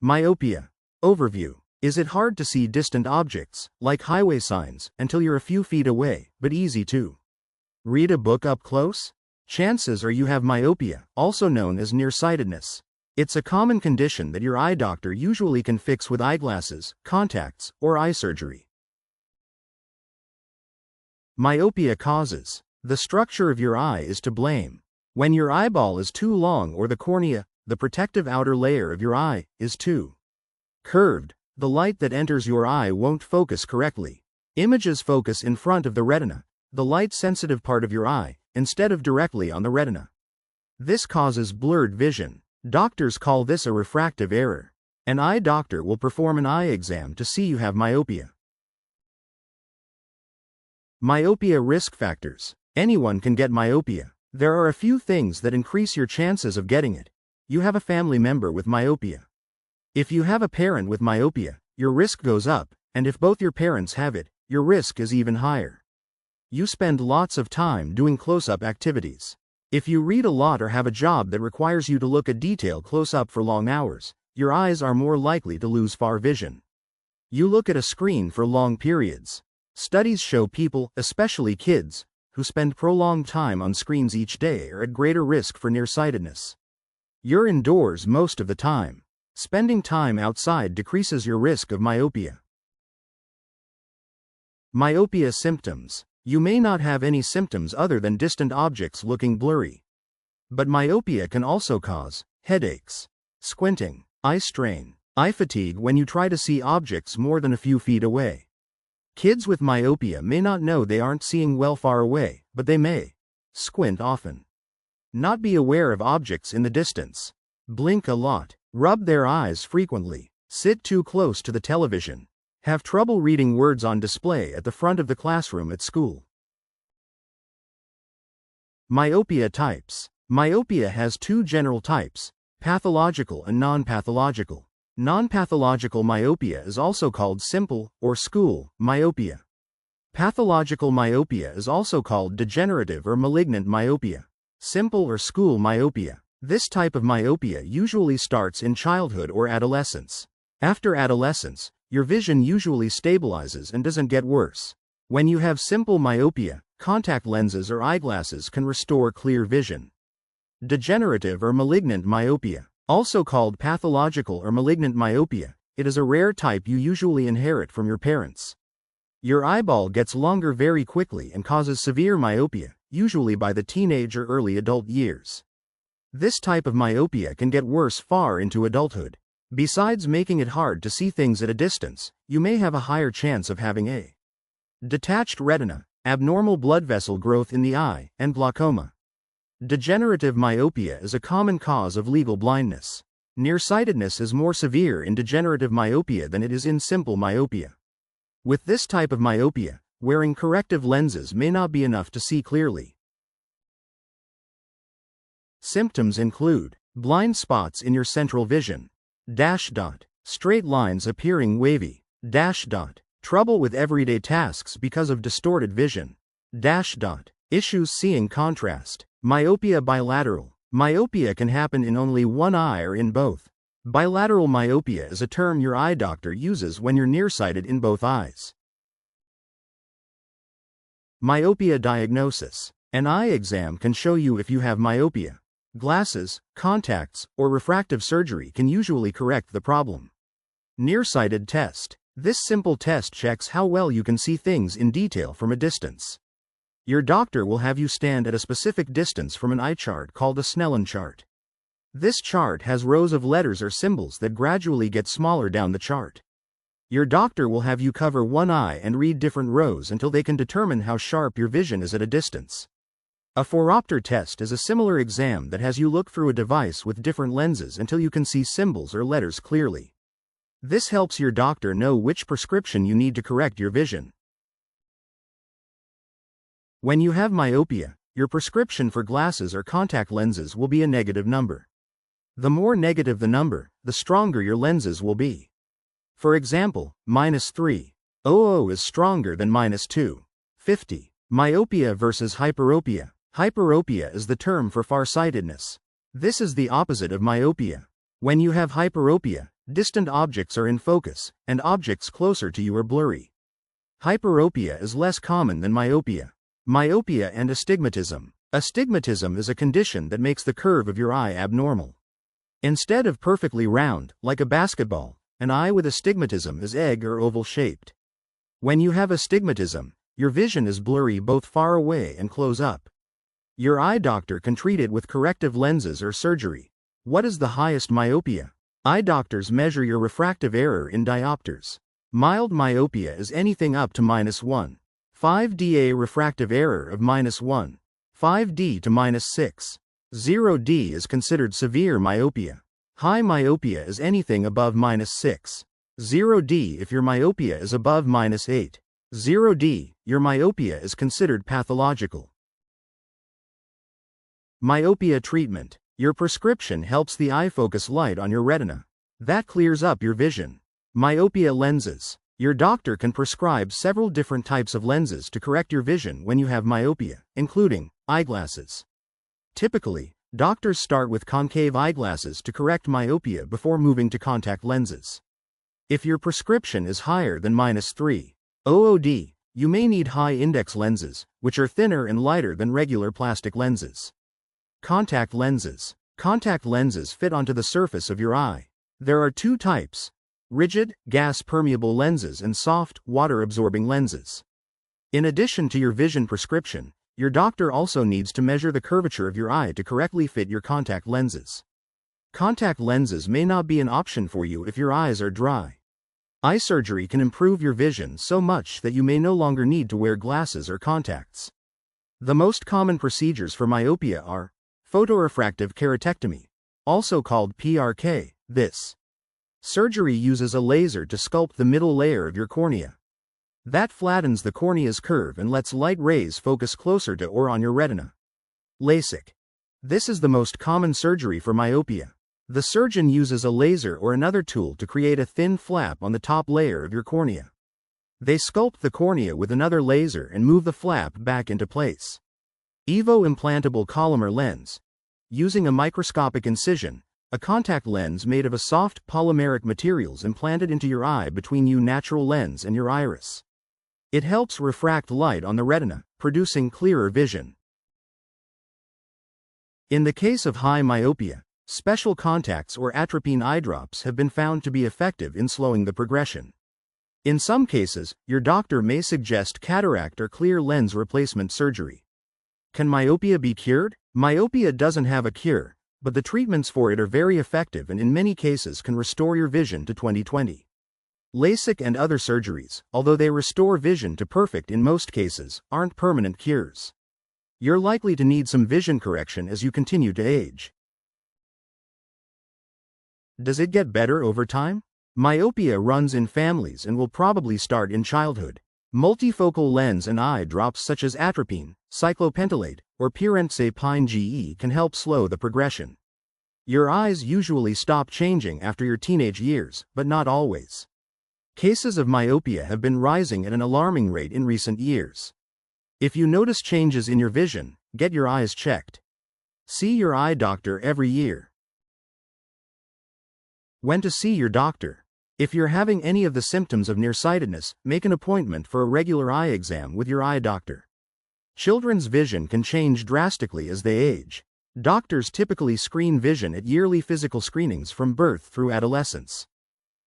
Myopia. Overview. Is it hard to see distant objects, like highway signs, until you're a few feet away, but easy to read a book up close? Chances are you have myopia, also known as nearsightedness. It's a common condition that your eye doctor usually can fix with eyeglasses, contacts, or eye surgery. Myopia causes. The structure of your eye is to blame. When your eyeball is too long or the cornea, the protective outer layer of your eye, is too curved, the light that enters your eye won't focus correctly. Images focus in front of the retina, the light-sensitive part of your eye, instead of directly on the retina. This causes blurred vision. Doctors call this a refractive error. An eye doctor will perform an eye exam to see you have myopia. Myopia risk factors. Anyone can get myopia. There are a few things that increase your chances of getting it. You have a family member with myopia. If you have a parent with myopia, your risk goes up, and if both your parents have it, your risk is even higher. You spend lots of time doing close-up activities. If you read a lot or have a job that requires you to look at detail close-up for long hours, your eyes are more likely to lose far vision. You look at a screen for long periods. Studies show people, especially kids, who spend prolonged time on screens each day are at greater risk for nearsightedness. You're indoors most of the time. Spending time outside decreases your risk of myopia. Myopia symptoms. You may not have any symptoms other than distant objects looking blurry. But myopia can also cause headaches, squinting, eye strain, eye fatigue when you try to see objects more than a few feet away. Kids with myopia may not know they aren't seeing well far away, but they may squint often. Not be aware of objects in the distance. Blink a lot. Rub their eyes frequently. Sit too close to the television. Have trouble reading words on display at the front of the classroom at school. Myopia types. Myopia has two general types, pathological and non-pathological. Non-pathological myopia is also called simple, or school, myopia. Pathological myopia is also called degenerative or malignant myopia. Simple or school myopia. This type of myopia usually starts in childhood or adolescence. After adolescence, your vision usually stabilizes and doesn't get worse. When you have simple myopia, contact lenses or eyeglasses can restore clear vision. Degenerative or malignant myopia. Also called pathological or malignant myopia, it is a rare type you usually inherit from your parents. Your eyeball gets longer very quickly and causes severe myopia, usually by the teenage or early adult years. This type of myopia can get worse far into adulthood. Besides making it hard to see things at a distance, you may have a higher chance of having a detached retina, abnormal blood vessel growth in the eye, and glaucoma. Degenerative myopia is a common cause of legal blindness. Nearsightedness is more severe in degenerative myopia than it is in simple myopia. With this type of myopia, wearing corrective lenses may not be enough to see clearly. Symptoms include blind spots in your central vision, straight lines appearing wavy, trouble with everyday tasks because of distorted vision, issues seeing contrast, myopia bilateral. Myopia can happen in only one eye or in both. Bilateral myopia is a term your eye doctor uses when you're nearsighted in both eyes. Myopia diagnosis. An eye exam can show you if you have myopia. Glasses, contacts, or refractive surgery can usually correct the problem. Nearsighted test. This simple test checks how well you can see things in detail from a distance. Your doctor will have you stand at a specific distance from an eye chart called a Snellen chart. This chart has rows of letters or symbols that gradually get smaller down the chart. Your doctor will have you cover one eye and read different rows until they can determine how sharp your vision is at a distance. A phoropter test is a similar exam that has you look through a device with different lenses until you can see symbols or letters clearly. This helps your doctor know which prescription you need to correct your vision. When you have myopia, your prescription for glasses or contact lenses will be a negative number. The more negative the number, the stronger your lenses will be. For example, -300 is stronger than -250. Myopia versus hyperopia. Hyperopia is the term for farsightedness. This is the opposite of myopia. When you have hyperopia, Distant objects are in focus, and objects closer to you are blurry. Hyperopia is less common than myopia. Myopia and astigmatism. Astigmatism is a condition that makes the curve of your eye abnormal. Instead of perfectly round, like a basketball, an eye with astigmatism is egg or oval shaped. When you have astigmatism, your vision is blurry both far away and close up. Your eye doctor can treat it with corrective lenses or surgery. What is the highest myopia? Eye doctors measure your refractive error in diopters. Mild myopia is anything up to -1. 5 dA refractive error of -1. 5D to -6. 0D is considered severe myopia. High myopia is anything above -6. 0D if your myopia is above -8. 0D, your myopia is considered pathological. Myopia treatment. Your prescription helps the eye focus light on your retina. That clears up your vision. Myopia lenses. Your doctor can prescribe several different types of lenses to correct your vision when you have myopia, including eyeglasses. Typically, doctors start with concave eyeglasses to correct myopia before moving to contact lenses. If your prescription is higher than -3 OOD, you may need high-index lenses, which are thinner and lighter than regular plastic lenses. Contact lenses. Contact lenses fit onto the surface of your eye. There are two types: rigid, gas-permeable lenses and soft, water-absorbing lenses. In addition to your vision prescription, your doctor also needs to measure the curvature of your eye to correctly fit your contact lenses. Contact lenses may not be an option for you if your eyes are dry. Eye surgery can improve your vision so much that you may no longer need to wear glasses or contacts. The most common procedures for myopia are photorefractive keratectomy, also called PRK. This surgery uses a laser to sculpt the middle layer of your cornea. That flattens the cornea's curve and lets light rays focus closer to or on your retina. LASIK. This is the most common surgery for myopia. The surgeon uses a laser or another tool to create a thin flap on the top layer of your cornea. They sculpt the cornea with another laser and move the flap back into place. EVO implantable Collamer lens. Using a microscopic incision, a contact lens made of a soft polymeric materials implanted into your eye between your natural lens and your iris. It helps refract light on the retina, producing clearer vision. In the case of high myopia, special contacts or atropine eye drops have been found to be effective in slowing the progression. In some cases, your doctor may suggest cataract or clear lens replacement surgery. Can myopia be cured? Myopia doesn't have a cure, but the treatments for it are very effective and in many cases can restore your vision to 20/20. LASIK and other surgeries, although they restore vision to perfect in most cases, aren't permanent cures. You're likely to need some vision correction as you continue to age. Does it get better over time? Myopia runs in families and will probably start in childhood. Multifocal lens and eye drops such as atropine, cyclopentolate, or pyridoxine GE can help slow the progression. Your eyes usually stop changing after your teenage years, but not always. Cases of myopia have been rising at an alarming rate in recent years. If you notice changes in your vision, get your eyes checked. See your eye doctor every year. When to see your doctor. If you're having any of the symptoms of nearsightedness, make an appointment for a regular eye exam with your eye doctor. Children's vision can change drastically as they age. Doctors typically screen vision at yearly physical screenings from birth through adolescence.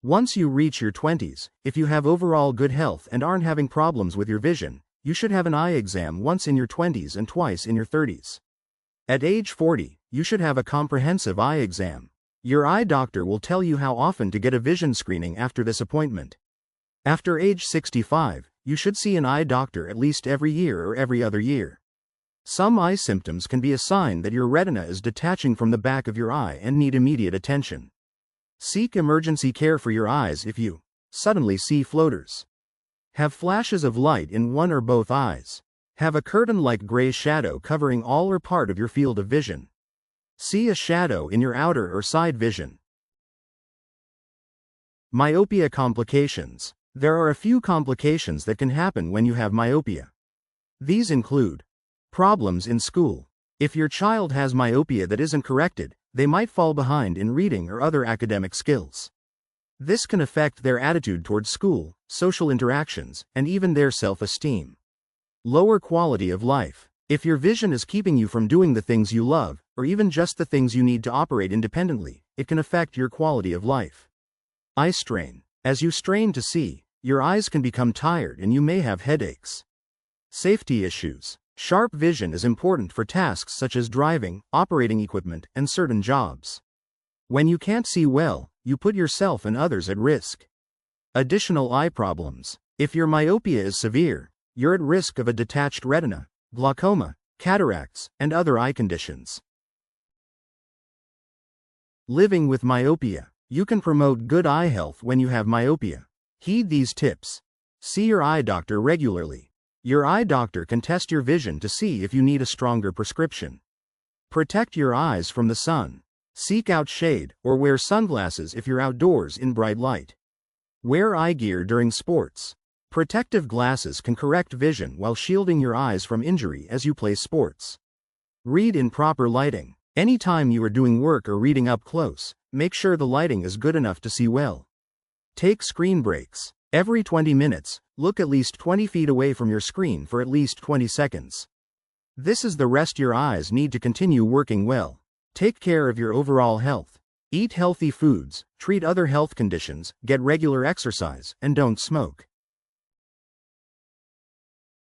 Once you reach your 20s, if you have overall good health and aren't having problems with your vision, you should have an eye exam once in your 20s and twice in your 30s. At age 40, you should have a comprehensive eye exam. Your eye doctor will tell you how often to get a vision screening after this appointment. After age 65, you should see an eye doctor at least every year or every other year. Some eye symptoms can be a sign that your retina is detaching from the back of your eye and need immediate attention. Seek emergency care for your eyes if you suddenly see floaters. Have flashes of light in one or both eyes. Have a curtain-like gray shadow covering all or part of your field of vision. See a shadow in your outer or side vision. Myopia complications. There are a few complications that can happen when you have myopia. These include problems in school. If your child has myopia that isn't corrected, they might fall behind in reading or other academic skills. This can affect their attitude towards school, social interactions, and even their self-esteem. Lower quality of life. If your vision is keeping you from doing the things you love, or even just the things you need to operate independently, it can affect your quality of life. Eye strain. As you strain to see, your eyes can become tired and you may have headaches. Safety issues. Sharp vision is important for tasks such as driving, operating equipment, and certain jobs. When you can't see well, you put yourself and others at risk. Additional eye problems. If your myopia is severe, you're at risk of a detached retina, glaucoma, cataracts, and other eye conditions. Living with myopia. You can promote good eye health when you have myopia. Heed these tips. See your eye doctor regularly. Your eye doctor can test your vision to see if you need a stronger prescription. Protect your eyes from the sun. Seek out shade or wear sunglasses if you're outdoors in bright light. Wear eye gear during sports. Protective glasses can correct vision while shielding your eyes from injury as you play sports. Read in proper lighting. Anytime you are doing work or reading up close, make sure the lighting is good enough to see well. Take screen breaks. Every 20 minutes, look at least 20 feet away from your screen for at least 20 seconds. This is the rest your eyes need to continue working well. Take care of your overall health. Eat healthy foods, treat other health conditions, get regular exercise, and don't smoke.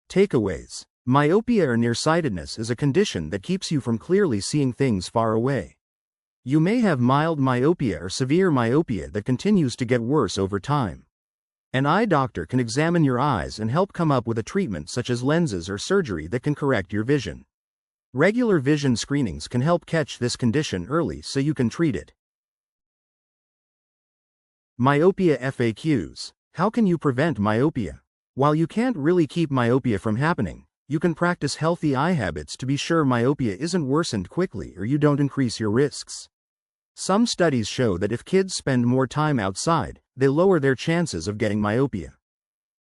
Takeaways. Myopia or nearsightedness is a condition that keeps you from clearly seeing things far away. You may have mild myopia or severe myopia that continues to get worse over time. An eye doctor can examine your eyes and help come up with a treatment such as lenses or surgery that can correct your vision. Regular vision screenings can help catch this condition early so you can treat it. Myopia FAQs. How can you prevent myopia? While you can't really keep myopia from happening, you can practice healthy eye habits to be sure myopia isn't worsened quickly or you don't increase your risks. Some studies show that if kids spend more time outside, they lower their chances of getting myopia.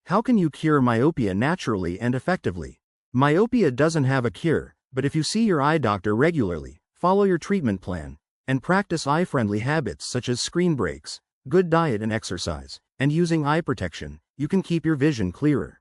How can you cure myopia naturally and effectively? Myopia doesn't have a cure, but if you see your eye doctor regularly, follow your treatment plan, and practice eye-friendly habits such as screen breaks, good diet and exercise, and using eye protection, you can keep your vision clearer.